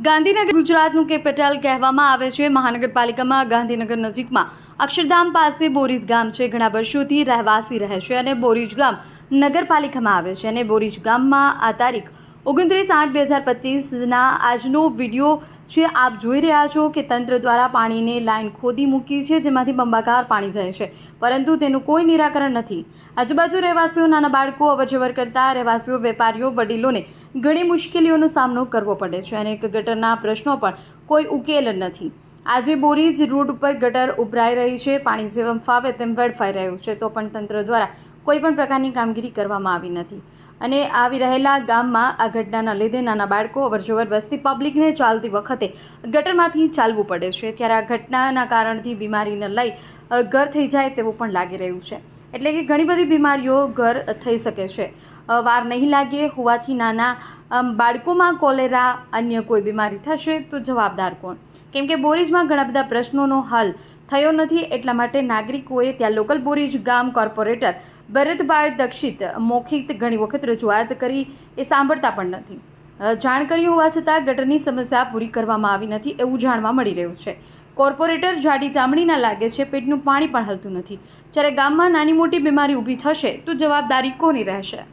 ગાંધીનગર ગુજરાતનું કેપિટલ કહેવામાં આવે છે। મહાનગરપાલિકામાં ગાંધીનગર નજીકમાં અક્ષરધામ પાસે બોરીજ ગામ છે। ઘણા વર્ષોથી રહેવાસી રહે છે અને બોરીજ ગામ નગરપાલિકામાં આવે છે અને બોરીજ ગામમાં આ તારીખ 29/8/2025ના આજનો વિડીયો છે। આપ જોઈ રહ્યા છો કે તંત્ર દ્વારા પાણીની લાઈન ખોદી મૂકી છે, જેમાંથી બંબાકાર પાણી જાય છે, પરંતુ તેનું કોઈ નિરાકરણ નથી। આજુબાજુ રહેવાસીઓ, નાના બાળકો, અવરજવર કરતા રહેવાસીઓ, વેપારીઓ, વડીલોને ઘણી મુશ્કેલીઓનો સામનો કરવો પડે છે અને ગટરના પ્રશ્નો પણ કોઈ ઉકેલ નથી। આજે બોરીજ રોડ ઉપર ગટર ઉભરાઈ રહી છે, પાણી જેમ ફાવે તેમ વેડફાઈ રહ્યું છે, તો પણ તંત્ર દ્વારા કોઈ પણ પ્રકારની કામગીરી કરવામાં આવી નથી અને આવી રહેલા ગામમાં આ ઘટનાના લીધે નાના બાળકો, અવરજવર, વસતી પબ્લિકને ચાલતી વખતે ગટરમાંથી ચાલવું પડે છે। ત્યારે આ ઘટનાના કારણથી બીમારીને લઈ ઘર થઈ જાય તેવું પણ લાગી રહ્યું છે, એટલે કે ઘણી બધી બીમારીઓ ઘર થઈ શકે છે। વાર નહીં લાગે હોવાથી નાના બાળકોમાં કોલેરા, અન્ય કોઈ બીમારી થશે તો જવાબદાર કોણ? કેમ કે બોરીજમાં ઘણા બધા પ્રશ્નોનો હલ થયો નથી, એટલા માટે નાગરિકોએ ત્યાં લોકલ બોરીજ ગામ કોર્પોરેટર ભરતભાઈ દક્ષિત મૌખિક ઘણી વખત રજૂઆત કરી, એ સાંભળતા પણ નથી। જાણ કરી હોવા છતાં ગટરની સમસ્યા પૂરી કરવામાં આવી નથી એવું જાણવા મળી રહ્યું છે। કોર્પોરેટર જાડી ચામડીના લાગે છે, પેટનું પાણી પણ હલતું નથી। જ્યારે ગામમાં નાની મોટી બીમારી ઊભી થશે તો જવાબદારી કોની રહેશે?